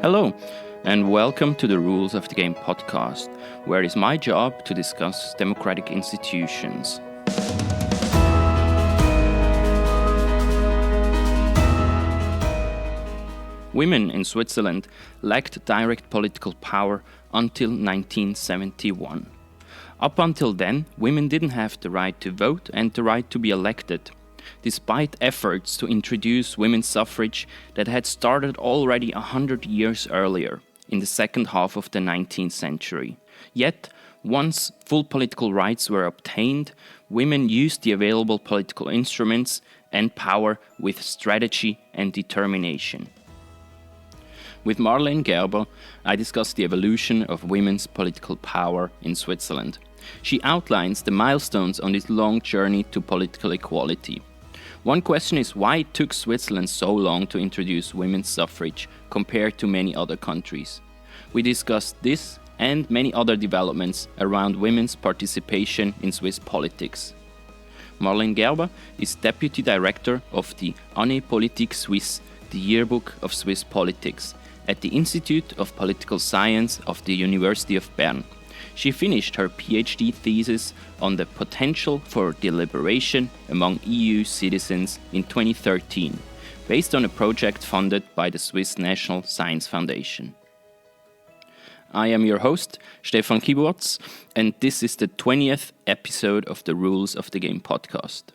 Hello, and welcome to the Rules of the Game podcast, where it is my job to discuss democratic institutions. Women in Switzerland lacked direct political power until 1971. Up until then, women didn't have the right to vote and the right to be elected, despite efforts to introduce women's suffrage that had started already 100 years earlier, in the second half of the 19th century. Yet, once full political rights were obtained, women used the available political instruments and power with strategy and determination. With Marlène Gerber, I discussed the evolution of women's political power in Switzerland. She outlines the milestones on this long journey to political equality. One question is why it took Switzerland so long to introduce women's suffrage compared to many other countries. We discussed this and many other developments around women's participation in Swiss politics. Marlène Gerber is Deputy Director of the Année Politique Suisse, the Yearbook of Swiss Politics, at the Institute of Political Science of the University of Bern. She finished her PhD thesis on the potential for deliberation among EU citizens in 2013, based on a project funded by the Swiss National Science Foundation. I am your host, Stefan Kiburz, and this is the 20th episode of the Rules of the Game podcast.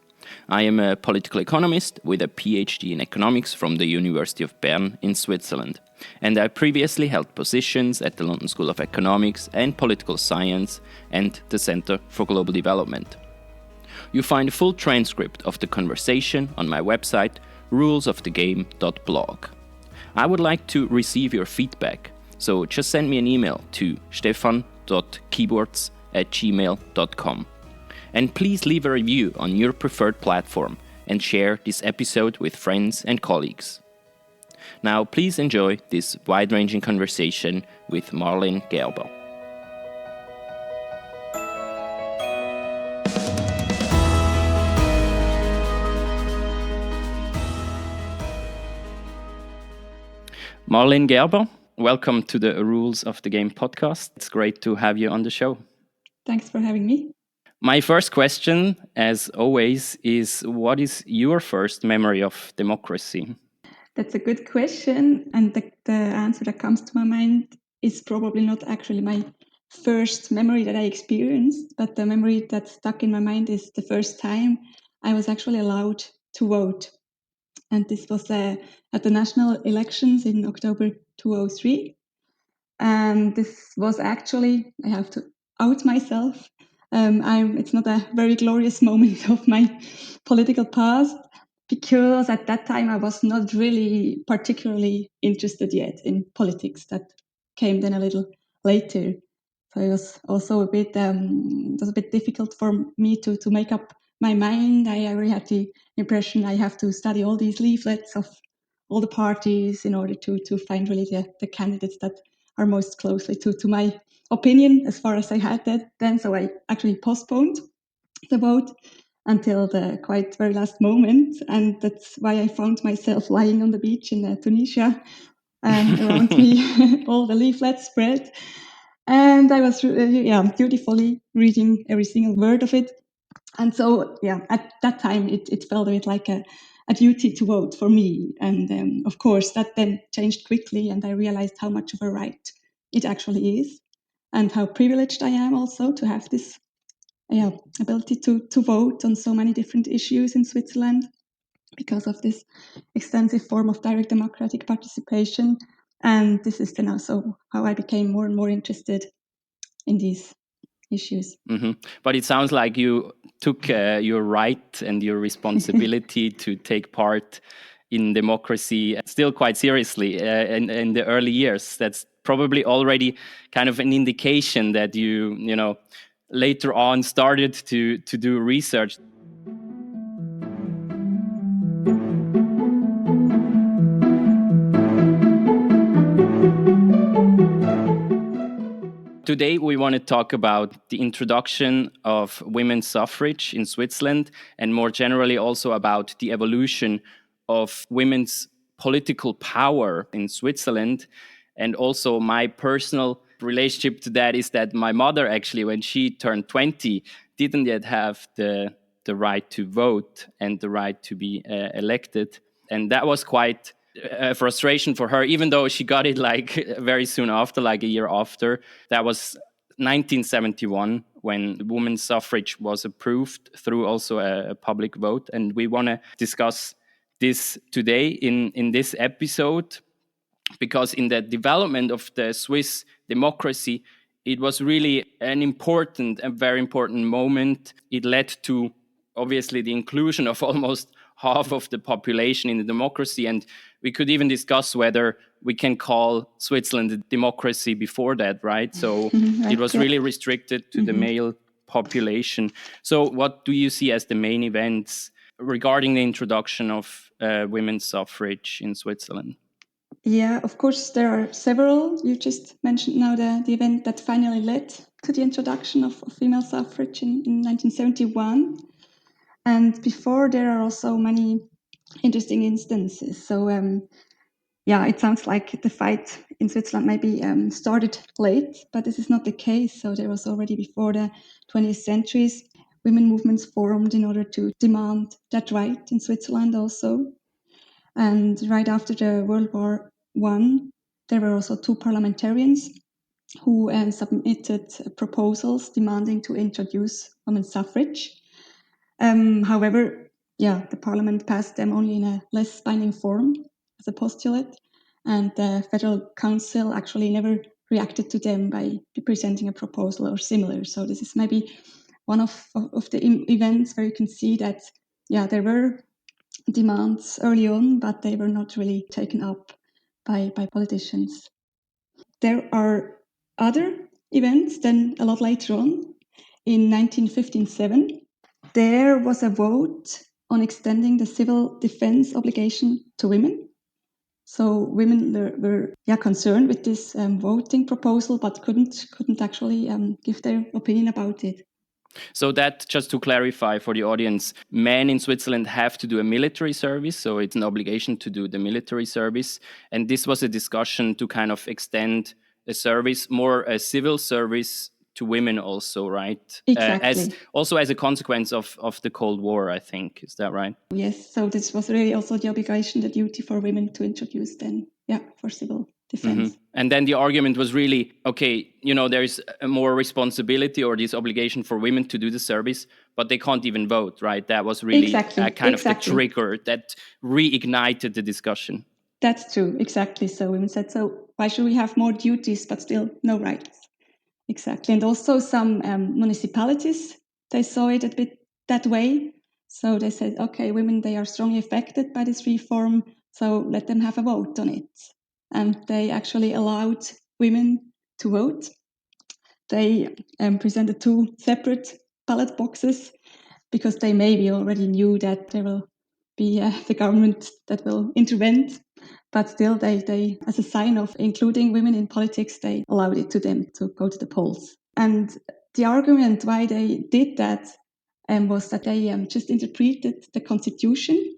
I am a political economist with a PhD in economics from the University of Bern in Switzerland, and I previously held positions at the London School of Economics and Political Science and the Centre for Global Development. You find a full transcript of the conversation on my website, rulesofthegame.blog. I would like to receive your feedback, so just send me an email to stefan.kiburz@gmail.com. And please leave a review on your preferred platform and share this episode with friends and colleagues. Now, please enjoy this wide-ranging conversation with Marlène Gerber. Marlène Gerber, welcome to the Rules of the Game podcast. It's great to have you on the show. Thanks for having me. My first question, as always, is what is your first memory of democracy? That's a good question. And the answer that comes to my mind is probably not actually my first memory that I experienced, but the memory that stuck in my mind is the first time I was actually allowed to vote. And this was at the national elections in October 2003. And this was actually, I have to out myself, it's not a very glorious moment of my political past, because at that time I was not really particularly interested yet in politics. That came then a little later. So it was also a bit difficult for me to make up my mind. I already had the impression I have to study all these leaflets of all the parties in order to find really the candidates that are most closely to my opinion, as far as I had that then. So I actually postponed the vote until the quite very last moment. And that's why I found myself lying on the beach in Tunisia, around me, all the leaflets spread. And I was dutifully reading every single word of it. And so, at that time, it felt a bit like a duty to vote for me. And of course, that then changed quickly, and I realized how much of a right it actually is, and how privileged I am also to have this ability to vote on so many different issues in Switzerland because of this extensive form of direct democratic participation. And this is then also how I became more and more interested in these issues. Mm-hmm. But it sounds like you took your right and your responsibility to take part in democracy still quite seriously in the early years. That's probably already kind of an indication that you later on started to do research. Today, we want to talk about the introduction of women's suffrage in Switzerland and more generally also about the evolution of women's political power in Switzerland. And also my personal relationship to that is that my mother actually, when she turned 20, didn't yet have the right to vote and the right to be elected. And that was quite a frustration for her, even though she got it like very soon after, like a year after. That was 1971 when women's suffrage was approved through also a public vote. And we want to discuss this today in this episode, because in the development of the Swiss democracy, it was really an important and very important moment. It led to obviously the inclusion of almost half of the population in the democracy. And we could even discuss whether we can call Switzerland a democracy before that, right? So Right, it was yeah. really restricted to the male population. So what do you see as the main events regarding the introduction of women's suffrage in Switzerland? Yeah, of course, there are several. You just mentioned now the event that finally led to the introduction of female suffrage in 1971. And before, there are also many interesting instances. So, yeah, it sounds like the fight in Switzerland maybe started late, but this is not the case. So there was already before the 20th centuries, women movements formed in order to demand that right in Switzerland also. And right after the World War I, there were also two parliamentarians who submitted proposals demanding to introduce women's suffrage. However, the parliament passed them only in a less binding form as a postulate, and the Federal Council actually never reacted to them by presenting a proposal or similar. So this is maybe one of the events where you can see that, there were demands early on, but they were not really taken up by politicians. There are other events then a lot later on. In 1957, there was a vote on extending the civil defense obligation to women. So women were concerned with this voting proposal, but couldn't actually give their opinion about it. So that, just to clarify for the audience, men in Switzerland have to do a military service, so it's an obligation to do the military service. And this was a discussion to kind of extend a service, more a civil service to women also, right? Exactly. As a consequence of the Cold War, I think. Is that right? Yes, so this was really also the obligation, the duty for women to introduce then, for civil defense. Mm-hmm. And then the argument was really, okay, there's a more responsibility or this obligation for women to do the service, but they can't even vote, right? That was really of the trigger that reignited the discussion. That's true, exactly. So women said, so why should we have more duties but still no rights? Exactly. And also some municipalities, they saw it a bit that way. So they said, okay, women, they are strongly affected by this reform, so let them have a vote on it. And they actually allowed women to vote. They presented two separate ballot boxes because they maybe already knew that there will be the government that will intervene. But still, they, as a sign of including women in politics, they allowed it to them to go to the polls. And the argument why they did that was that they just interpreted the constitution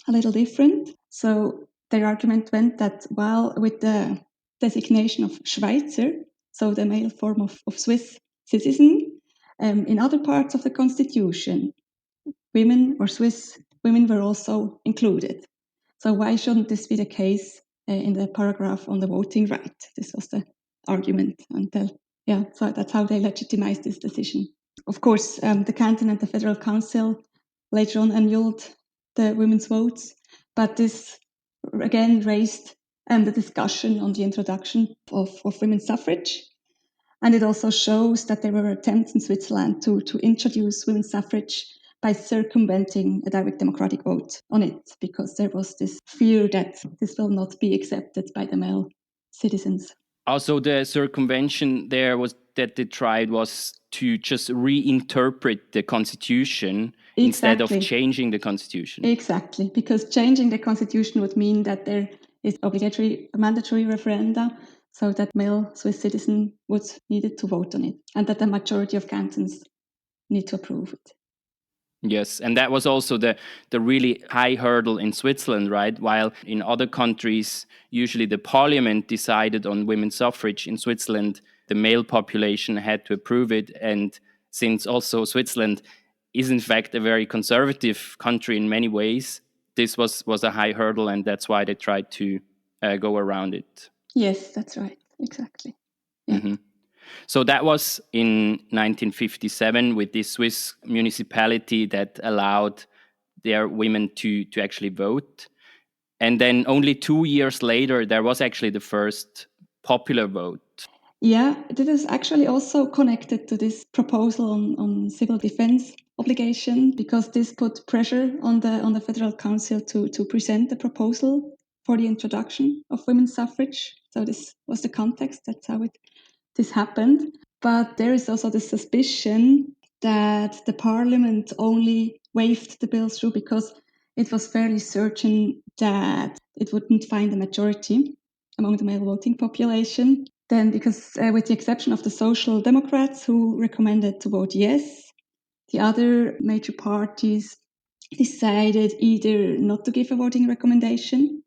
a little different. So their argument went that while with the designation of Schweizer, so the male form of Swiss citizen, in other parts of the constitution, women or Swiss women were also included. So why shouldn't this be the case in the paragraph on the voting right? This was the argument. And so that's how they legitimized this decision. Of course, the canton and the Federal Council later on annulled the women's votes, but this again raised the discussion on the introduction of women's suffrage. And it also shows that there were attempts in Switzerland to introduce women's suffrage by circumventing a direct democratic vote on it, because there was this fear that this will not be accepted by the male citizens. Also, the circumvention there was that they tried was to just reinterpret the constitution instead of changing the constitution. Exactly, because changing the constitution would mean that there is mandatory referenda, so that male Swiss citizen would needed to vote on it, and that the majority of cantons need to approve it. Yes, and that was also the really high hurdle in Switzerland, right? While in other countries, usually the parliament decided on women's suffrage, in Switzerland, the male population had to approve it. And since also Switzerland is in fact a very conservative country in many ways, this was a high hurdle, and that's why they tried to go around it. Yes, that's right. Exactly. Yeah. Mm-hmm. So that was in 1957 with this Swiss municipality that allowed their women to actually vote. And then only 2 years later, there was actually the first popular vote. Yeah, this is actually also connected to this proposal on civil defense obligation, because this put pressure on the Federal Council to present the proposal for the introduction of women's suffrage. So this was the context. That's how this happened. But there is also the suspicion that the parliament only waved the bill through because it was fairly certain that it wouldn't find a majority among the male voting population. Then, because with the exception of the Social Democrats who recommended to vote yes, the other major parties decided either not to give a voting recommendation,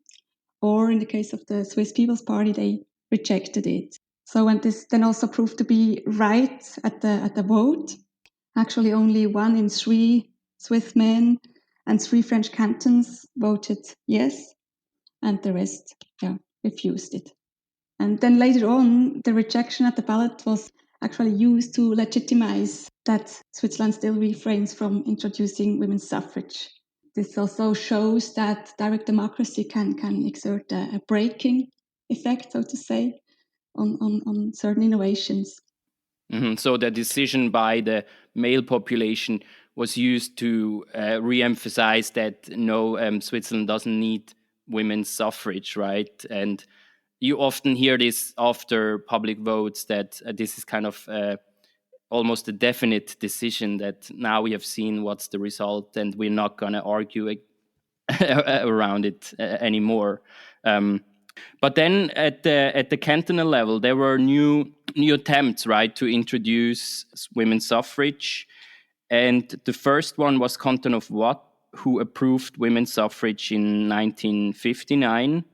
or in the case of the Swiss People's Party, they rejected it. So, and this then also proved to be right at the vote. Actually, only 1 in 3 Swiss men and 3 French cantons voted yes, and the rest, refused it. And then later on, the rejection at the ballot was actually used to legitimize that Switzerland still refrains from introducing women's suffrage. This also shows that direct democracy can exert a braking effect, so to say, on certain innovations. Mm-hmm. So the decision by the male population was used to re-emphasize that no, Switzerland doesn't need women's suffrage, right? And you often hear this after public votes that this is kind of almost a definite decision that now we have seen what's the result and we're not going to argue around it anymore. But then at the cantonal level, there were new attempts, right, to introduce women's suffrage, and the first one was Canton of Vaud, who approved women's suffrage in 1959.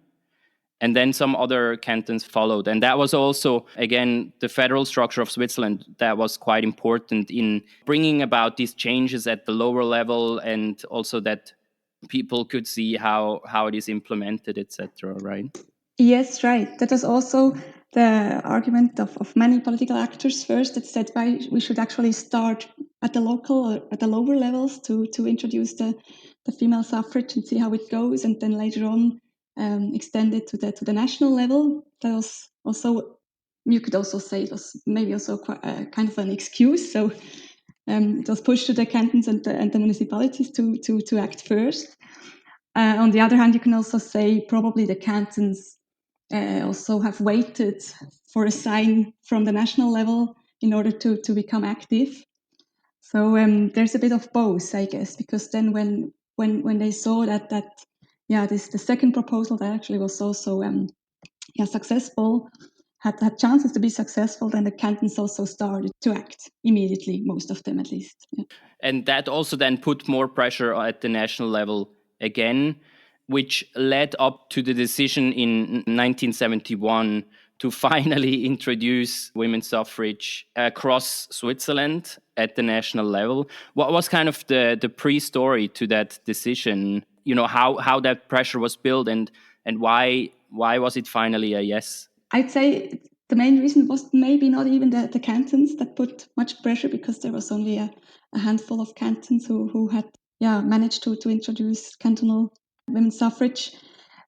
And then some other cantons followed. And that was also, again, the federal structure of Switzerland that was quite important in bringing about these changes at the lower level, and also that people could see how it is implemented, etc., right? Yes, right. That was also the argument of many political actors first, that said why we should actually start at the local or at the lower levels to introduce the female suffrage and see how it goes, and then later on extend it to the national level. That was also, you could also say, it was maybe also quite, kind of an excuse. So it was pushed to the cantons and the municipalities to act first. On the other hand, you can also say probably the cantons also have waited for a sign from the national level in order to become active. So there's a bit of both, I guess, because then when they saw that this the second proposal that actually was also successful, had chances to be successful, then the cantons also started to act immediately, most of them at least. Yeah. And that also then put more pressure at the national level again, which led up to the decision in 1971 to finally introduce women's suffrage across Switzerland at the national level. What was kind of the pre-story to that decision? You know, how that pressure was built, and why was it finally a yes? I'd say the main reason was maybe not even the cantons that put much pressure, because there was only a handful of cantons who had managed to introduce cantonal women's suffrage.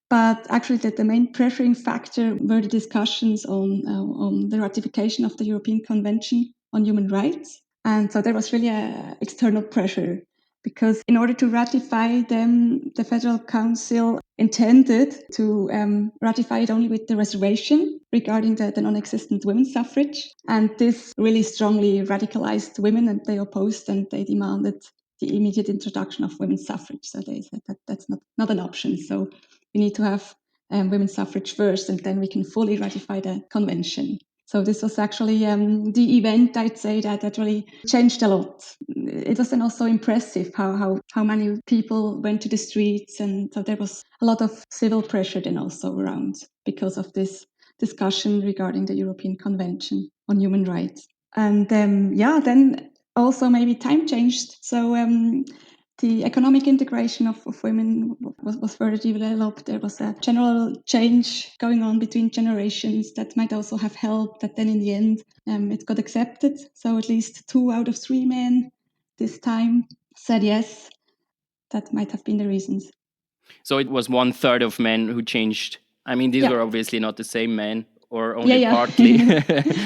But actually, the main pressuring factor were the discussions on the ratification of the European Convention on Human Rights. And so there was really an external pressure, because in order to ratify them, the Federal Council intended to ratify it only with the reservation regarding the non-existent women's suffrage. And this really strongly radicalized women, and they opposed and they demanded the immediate introduction of women's suffrage. So they said that that's not an option. So we need to have women's suffrage first, and then we can fully ratify the convention. So this was actually the event, I'd say, that really changed a lot. It was then also impressive how many people went to the streets, and so there was a lot of civil pressure then also around because of this discussion regarding the European Convention on Human Rights. And then also maybe time changed. So the economic integration of women was further developed. There was a general change going on between generations that might also have helped that then in the end it got accepted. So at least 2 out of 3 men this time said yes. That might have been the reasons. So it was 1/3 of men who changed. I mean, these were obviously not the same men, or only partly.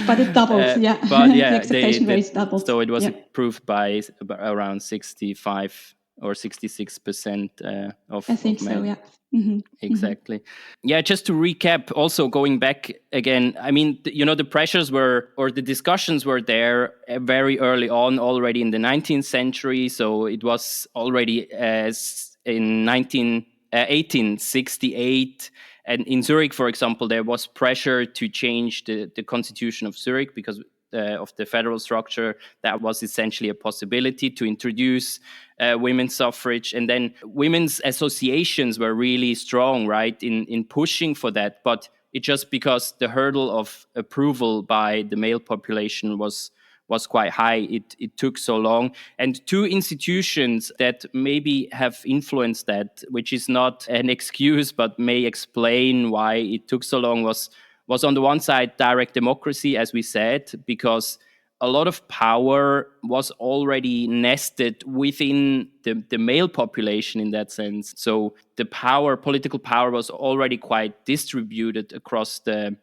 But it doubled, But the acceptation rate doubled. So it was approved by around 65 or 66% of I think men. so, yeah. Mm-hmm. Exactly. Yeah, just to recap, also going back again, I mean, the pressures were, or the discussions were there very early on, already in the 19th century. So it was already in 1868. And in Zurich, for example, there was pressure to change the constitution of Zurich because of the federal structure. That was essentially a possibility to introduce women's suffrage. And then women's associations were really strong, right, in pushing for that. But it just because the hurdle of approval by the male population was quite high, it took so long. And two institutions that maybe have influenced that, which is not an excuse but may explain why it took so long, was on the one side direct democracy, as we said, because a lot of power was already nested within the male population in that sense. So the political power was already quite distributed across the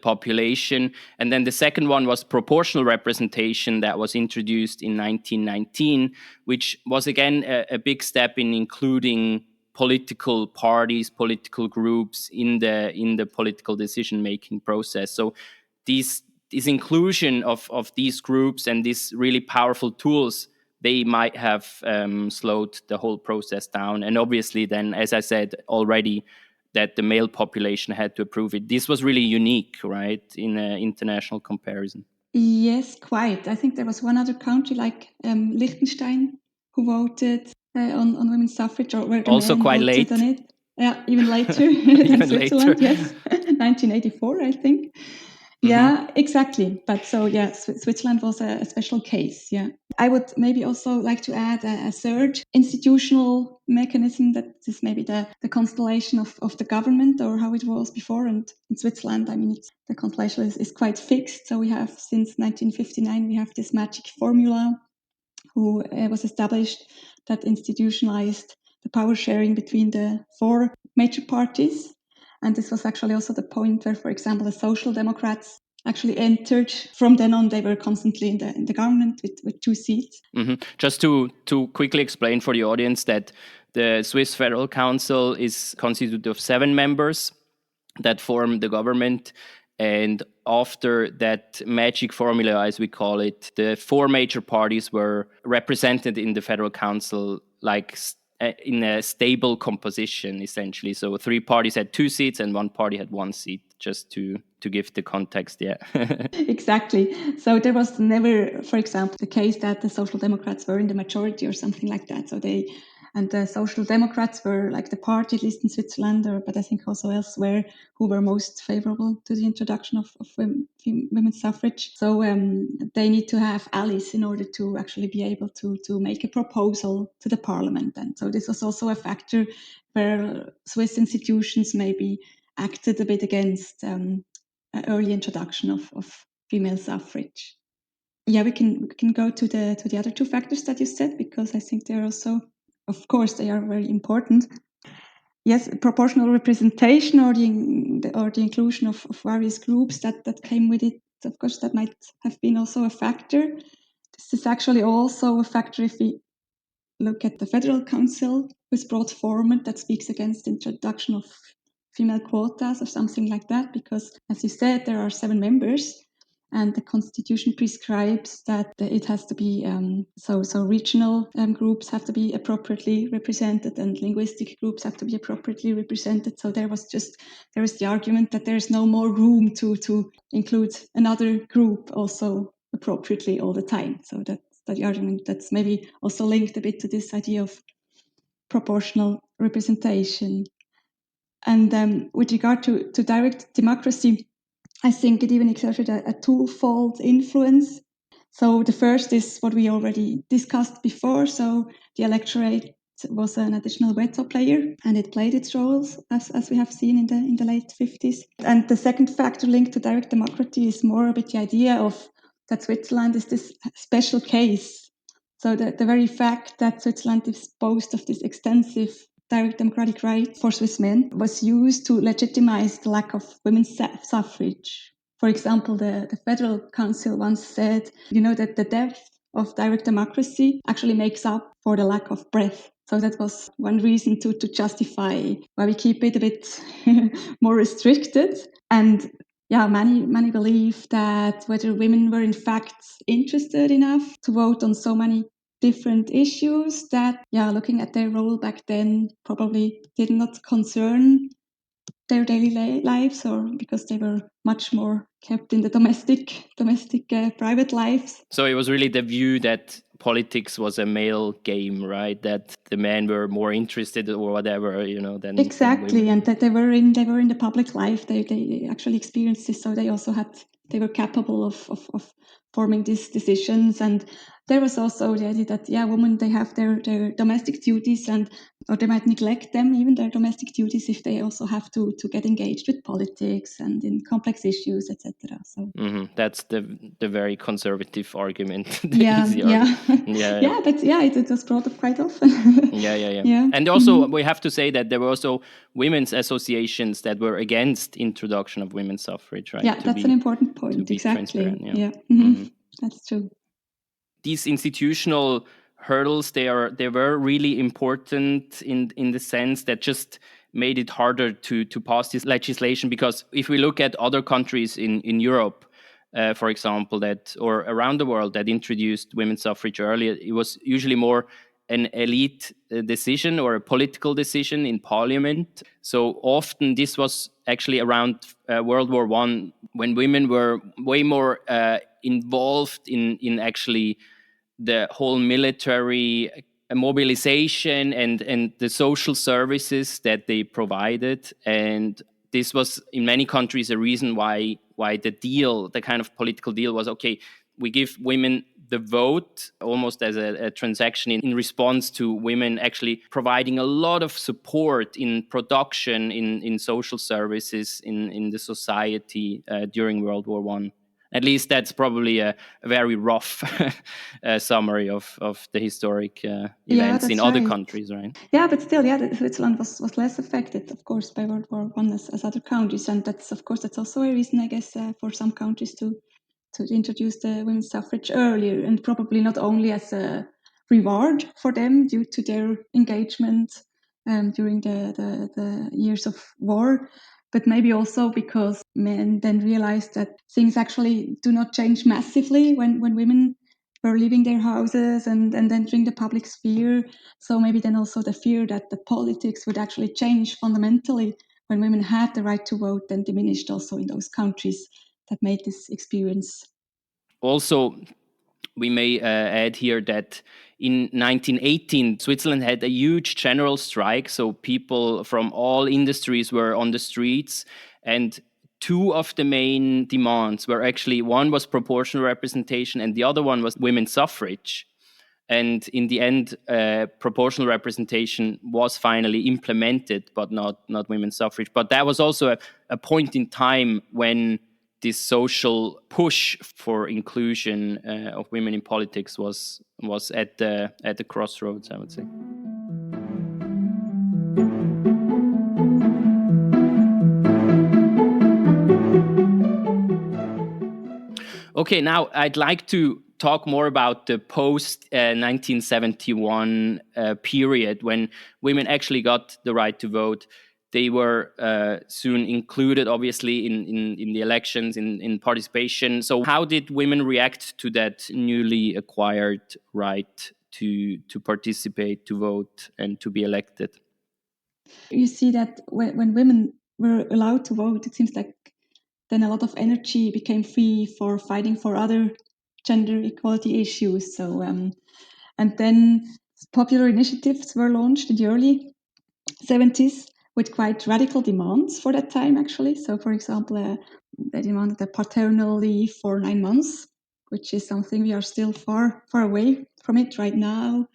population. And then the second one was proportional representation that was introduced in 1919, which was again a big step in including political parties, political groups in the political decision-making process. So this inclusion of these groups and these really powerful tools, they might have slowed the whole process down. And obviously then, as I said already, that the male population had to approve it. This was really unique, right, in an international comparison. Yes, quite. I think there was one other country like Liechtenstein who voted on women's suffrage, or where the Also men quite voted late. on it. Yeah, even later than Even Switzerland, later. yes. 1984, I think. Yeah, exactly. But so, yeah, Switzerland was a special case, yeah. I would maybe also like to add a third institutional mechanism that is maybe the constellation of the government, or how it was before. And in Switzerland, I mean, the constellation is quite fixed. So we have, since 1959, we have this magic formula who was established that institutionalized the power sharing between the 4 major parties. And this was actually also the point where, for example, the Social Democrats actually entered. From then on, they were constantly in the government with 2 seats. Mm-hmm. Just to quickly explain for the audience that the Swiss Federal Council is constituted of 7 members that form the government. And after that magic formula, as we call it, the 4 major parties were represented in the Federal Council like in a stable composition, essentially. So 3 parties had 2 seats and 1 party had 1 seat, just to give the context, yeah. Exactly. So there was never, for example, the case that the Social Democrats were in the majority or something like that. So the Social Democrats were like the party, at least in Switzerland, but I think also elsewhere, who were most favorable to the introduction of women's suffrage. So they need to have allies in order to actually be able to make a proposal to the parliament. And so this was also a factor where Swiss institutions maybe acted a bit against early introduction of female suffrage. Yeah, we can go to the other 2 factors that you said, because I think they're also, of course, they are very important. Yes, proportional representation, or the inclusion of various groups that came with it. Of course, that might have been also a factor. This is actually also a factor if we look at the Federal Council with broad format that speaks against the introduction of female quotas or something like that, because, as you said, there are 7 members. and the constitution prescribes that it has to be so regional groups have to be appropriately represented and linguistic groups have to be appropriately represented. So there is the argument that there is no more room to include another group also appropriately all the time. So that's the argument that's maybe also linked a bit to this idea of proportional representation. And with regard to direct democracy, I think it even exerted a twofold influence. So the first is what we already discussed before. So the electorate was an additional veto player, and it played its roles as we have seen in the late 50s. And the second factor linked to direct democracy is more a bit the idea of that Switzerland is this special case. So the very fact that Switzerland is boast of this extensive direct democratic right for Swiss men was used to legitimize the lack of women's suffrage. For example, the Federal Council once said, that the depth of direct democracy actually makes up for the lack of breadth. So that was one reason to justify why we keep it a bit more restricted. And many believe that whether women were in fact interested enough to vote on so many different issues that, looking at their role back then probably did not concern their daily lives, or because they were much more kept in the domestic private lives. So it was really the view that politics was a male game, right? That the men were more interested or whatever, than exactly, women. And that they were in the public life. They actually experienced this, so they were capable of forming these decisions. And there was also the idea that women, they have their domestic duties, or they might neglect them, even their domestic duties, if they also have to get engaged with politics and in complex issues, etc. So that's the very conservative argument. But it was brought up quite often. Yeah. And also we have to say that there were also women's associations that were against introduction of women's suffrage, right? Yeah, that's an important point. To be Exactly. transparent. That's true. These institutional hurdles, they were really important in the sense that just made it harder to pass this legislation, because if we look at other countries in Europe, for example, or around the world that introduced women's suffrage earlier, it was usually more an elite decision or a political decision in parliament. So often this was actually around World War I, when women were way more involved in actually the whole military mobilization and the social services that they provided. And this was in many countries a reason why the kind of political deal was, okay, we give women the vote almost as a transaction in response to women actually providing a lot of support in production, in social services, in the society during World War I. At least that's probably a very rough summary of the historic events in other countries, right? Yeah, but still, Switzerland was less affected, of course, by World War I as other countries. And that's also a reason, I guess, for some countries to introduce the women's suffrage earlier, and probably not only as a reward for them due to their engagement during the years of war, but maybe also because men then realized that things actually do not change massively when women were leaving their houses and entering the public sphere. So maybe then also the fear that the politics would actually change fundamentally when women had the right to vote then diminished also in those countries that made this experience. Also, we may add here that in 1918, Switzerland had a huge general strike. So people from all industries were on the streets. And two of the main demands were actually, one was proportional representation and the other one was women's suffrage. And in the end, proportional representation was finally implemented, but not women's suffrage. But that was also a point in time when this social push for inclusion of women in politics was at the crossroads, I would say. Okay, now I'd like to talk more about the post 1971 period when women actually got the right to vote. They were soon included, obviously, in the elections, in participation. So how did women react to that newly acquired right to participate, to vote, and to be elected? You see that when women were allowed to vote, it seems like then a lot of energy became free for fighting for other gender equality issues. So, and then popular initiatives were launched in the early 70s with quite radical demands for that time, actually. So, for example, they demanded a paternal leave for 9 months, which is something we are still far away from it right now.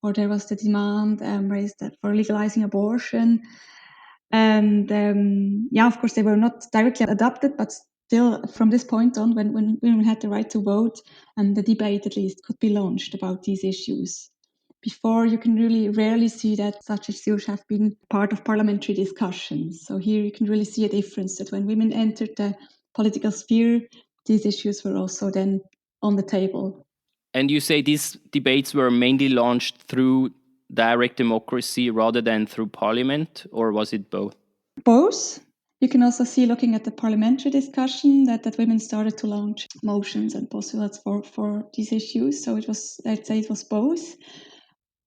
Or there was the demand raised for legalizing abortion. And of course, they were not directly adopted, but still, from this point on, when women had the right to vote, and the debate at least could be launched about these issues. Before, you can really rarely see that such issues have been part of parliamentary discussions. So here you can really see a difference that when women entered the political sphere, these issues were also then on the table. And you say these debates were mainly launched through direct democracy rather than through parliament, or was it both? Both. You can also see, looking at the parliamentary discussion, that women started to launch motions and postulates for these issues. So it was, I'd say it was both.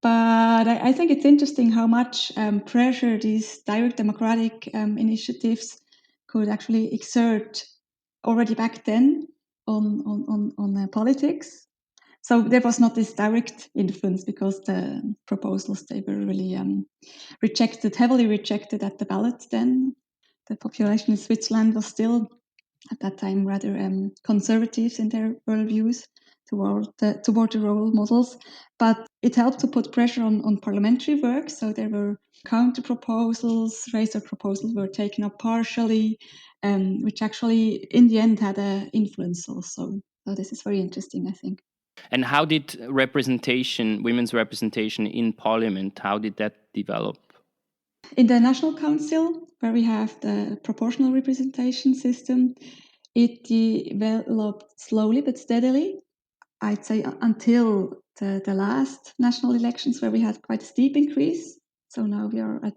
But I think it's interesting how much pressure these direct democratic initiatives could actually exert already back then on politics. So there was not this direct influence because the proposals, they were really heavily rejected at the ballot then. The population in Switzerland was still at that time rather conservative in their worldviews toward the role models. But it helped to put pressure on parliamentary work. So there were counter proposals, razor proposals were taken up partially, which actually in the end had an influence also. So this is very interesting, I think. And how did women's representation in parliament, how did that develop? In the National Council, where we have the proportional representation system, it developed slowly but steadily. I'd say until the last national elections, where we had quite a steep increase. So now we are at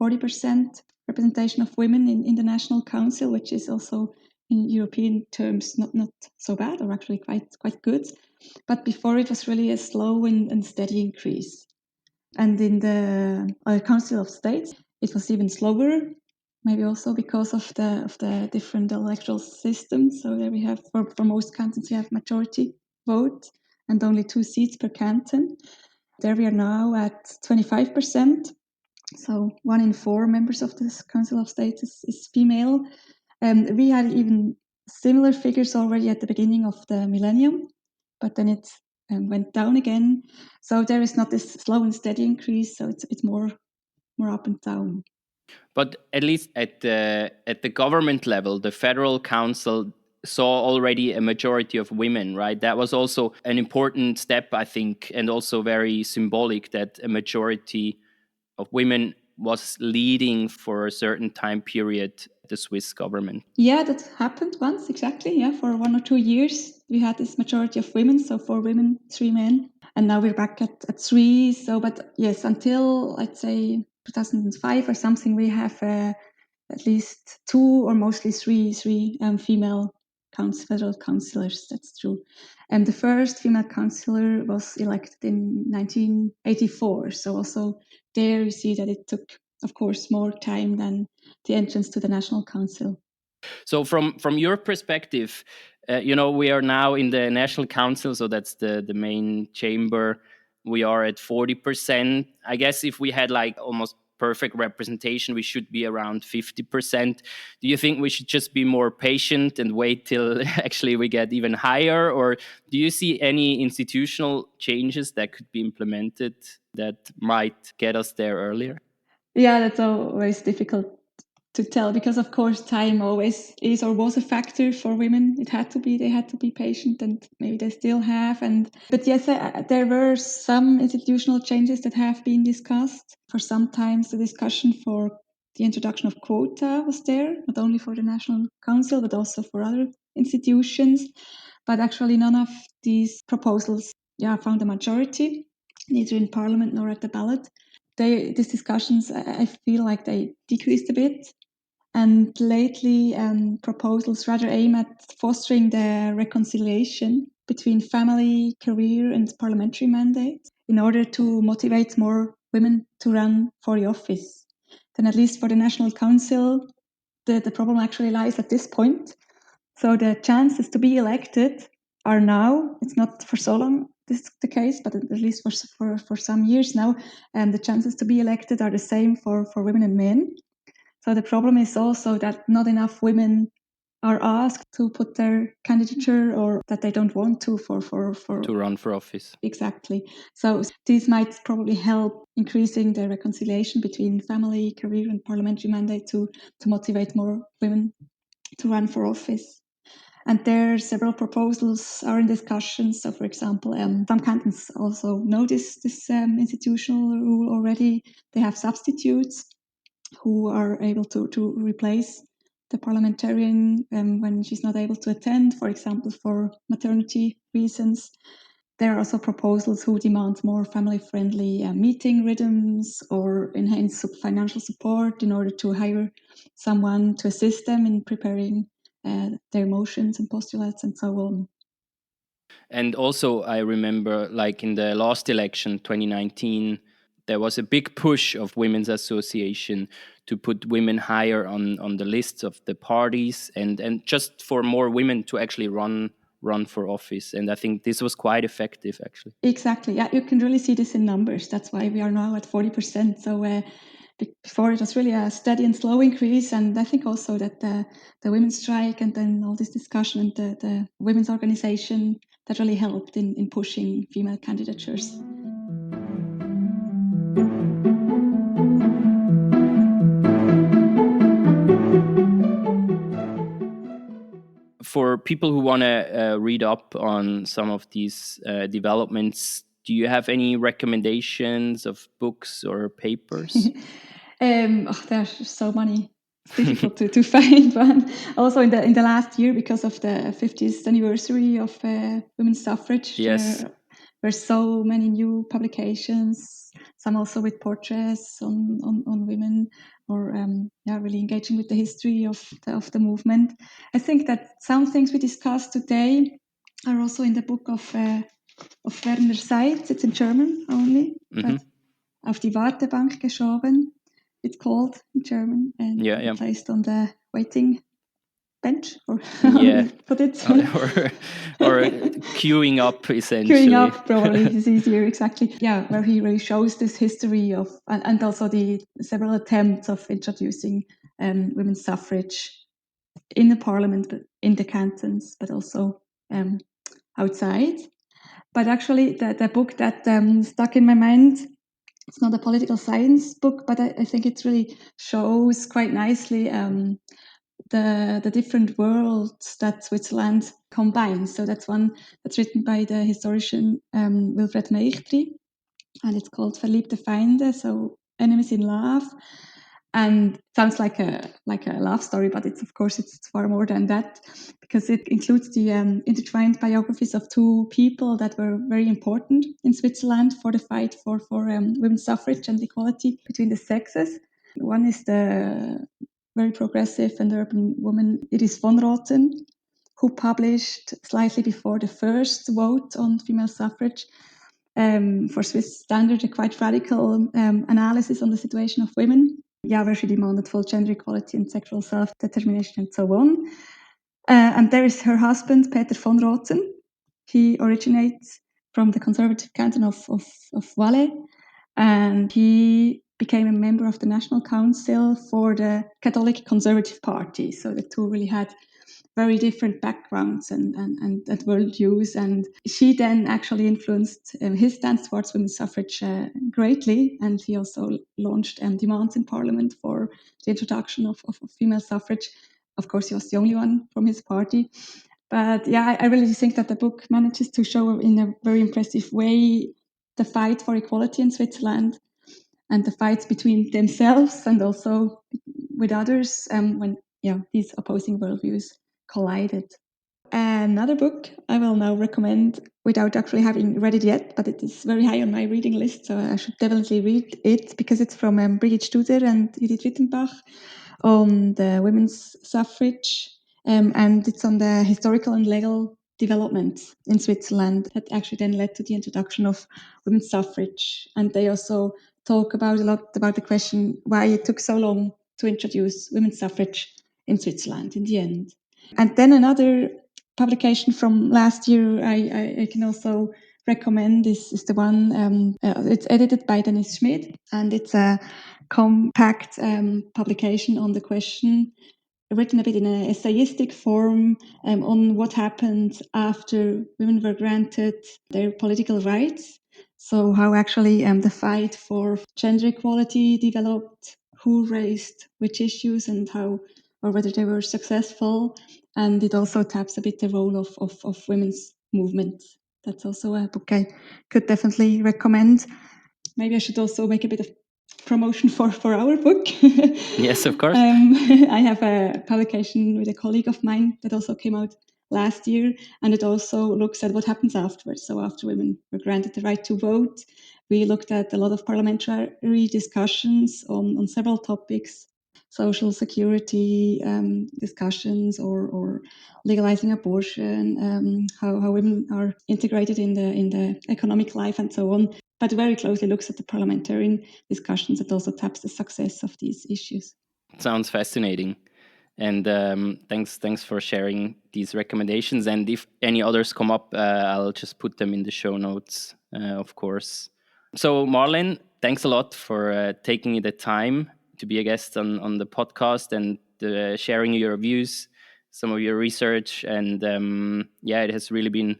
40% representation of women in the National Council, which is also in European terms not so bad, or actually quite good. But before, it was really a slow and steady increase. And in the Council of States, it was even slower, maybe also because of the different electoral systems. So there we have, for most cantons, we have majority vote and only 2 seats per canton. There we are now at 25%. So 1 in 4 members of this Council of States is female. We had even similar figures already at the beginning of the millennium, but then it went down again. So there is not this slow and steady increase. So it's more up and down. But at least at the government level, the federal council saw already a majority of women, right? That was also an important step, I think, and also very symbolic that a majority of women was leading for a certain time period the Swiss government. Yeah, that happened once, exactly. Yeah, for 1 or 2 years, we had this majority of women. So 4 women, 3 men. And now we're back at 3. So, but yes, until I'd say 2005 or something, we have at least 2 or mostly 3 female federal councillors. That's true. And the first female councillor was elected in 1984. So also there you see that it took, of course, more time than the entrance to the National Council. So from your perspective, we are now in the National Council, so that's the main chamber. We are at 40%. I guess if we had like almost perfect representation, we should be around 50%. Do you think we should just be more patient and wait till actually we get even higher? Or do you see any institutional changes that could be implemented that might get us there earlier? Yeah, that's always difficult to tell because, of course, time always is or was a factor for women. They had to be patient, and maybe they still have. But yes, there were some institutional changes that have been discussed. For sometimes the discussion for the introduction of quota was there, not only for the National Council, but also for other institutions. But actually, none of these proposals found a majority, neither in Parliament nor at the ballot. these discussions, I feel like they decreased a bit. And lately, proposals rather aim at fostering the reconciliation between family, career, and parliamentary mandate in order to motivate more women to run for the office. Then, at least for the National Council, the problem actually lies at this point. So the chances to be elected are now, it's not for so long this is the case, but at least for some years now, the chances to be elected are the same for women and men. So the problem is also that not enough women are asked to put their candidature, or that they don't want to to run for office. Exactly. So these might probably help increasing the reconciliation between family, career, and parliamentary mandate to motivate more women to run for office. And there are several proposals are in discussion. So, for example, some cantons also know this institutional rule already. They have substitutes who are able to replace the parliamentarian when she's not able to attend, for example, for maternity reasons. There are also proposals who demand more family-friendly meeting rhythms or enhanced financial support in order to hire someone to assist them in preparing their motions and postulates and so on. And also, I remember, like in the last election, 2019, there was a big push of Women's Association to put women higher on the lists of the parties, and just for more women to actually run for office. And I think this was quite effective, actually. Exactly. Yeah, you can really see this in numbers. That's why we are now at 40%. So before it was really a steady and slow increase. And I think also that the women's strike and then all this discussion and the women's organization, that really helped in pushing female candidatures. For people who want to read up on some of these developments, do you have any recommendations of books or papers? There's so many. It's difficult to find one. Also, in the last year, because of the 50th anniversary of women's suffrage, Yes. there were so many new publications. Some also with portraits on women, or really engaging with the history of the movement. I think that some things we discussed today are also in the book of Werner Seitz. It's in German only, but auf die Wartebank geschoben, it's called in German, and placed on the waiting bench, or how Yeah. you put it. or queuing up, essentially. Queuing up probably is easier, exactly. Yeah, where he really shows this history of, and also the several attempts of introducing women's suffrage in the parliament, but in the cantons, but also outside. But actually, the book that stuck in my mind, it's not a political science book, but I think it really shows quite nicely the different worlds that Switzerland combines. So that's one that's written by the historian Wilfred Meichtri, and it's called Verliebte Feinde, so enemies in love. And it sounds like a love story, but it's of course it's far more than that, because it includes the intertwined biographies of two people that were very important in Switzerland for the fight for women's suffrage and equality between the sexes. One is the very progressive and urban woman Iris von Roten, who published slightly before the first vote on female suffrage for Swiss Standard a quite radical analysis on the situation of women. Yeah, where she demanded full gender equality and sexual self-determination and so on. And there is her husband, Peter von Roten. He originates from the conservative canton of Valais, and he became a member of the National Council for the Catholic Conservative Party. So the two really had very different backgrounds and worldviews. And she then actually influenced his stance towards women's suffrage greatly. And he also launched demands in Parliament for the introduction of female suffrage. Of course, he was the only one from his party. But yeah, I really think that the book manages to show in a very impressive way the fight for equality in Switzerland and the fights between themselves and also with others when these opposing worldviews collided. Another book I will now recommend without actually having read it yet, but it is very high on my reading list, so I should definitely read it because it's from Brigitte Studer and Judith Wittenbach on the women's suffrage, and it's on the historical and legal developments in Switzerland that actually then led to the introduction of women's suffrage. And they also talk a lot about the question why it took so long to introduce women's suffrage in Switzerland in the end. And then another publication from last year I can also recommend is the one, it's edited by Dennis Schmid, and it's a compact publication on the question, written a bit in an essayistic form, on what happened after women were granted their political rights. So how actually the fight for gender equality developed, who raised which issues and how, or whether they were successful. And it also taps a bit the role of women's movement. That's also a book I could definitely recommend. Maybe I should also make a bit of promotion for our book. Yes, of course. I have a publication with a colleague of mine that also came out last year, and it also looks at what happens afterwards. So after women were granted the right to vote, we looked at a lot of parliamentary discussions on several topics, social security discussions, or legalizing abortion, how women are integrated in the economic life and so on, but very closely looks at the parliamentarian discussions that also taps the success of these issues. Sounds fascinating. And thanks for sharing these recommendations. And if any others come up, I'll just put them in the show notes, of course. So, Marlène, thanks a lot for taking the time to be a guest on the podcast and sharing your views, some of your research. And it has really been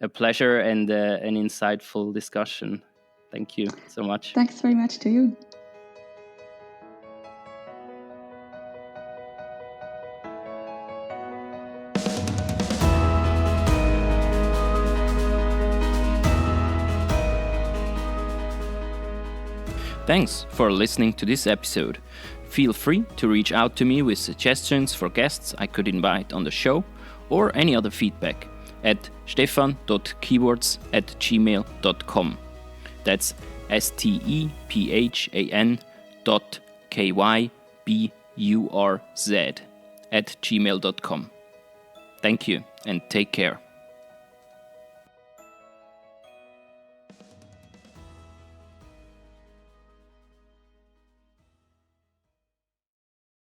a pleasure and an insightful discussion. Thank you so much. Thanks very much to you. Thanks for listening to this episode. Feel free to reach out to me with suggestions for guests I could invite on the show or any other feedback at stefan.keywords@gmail.com. That's STEPHAN.KYBURZ@gmail.com. Thank you and take care.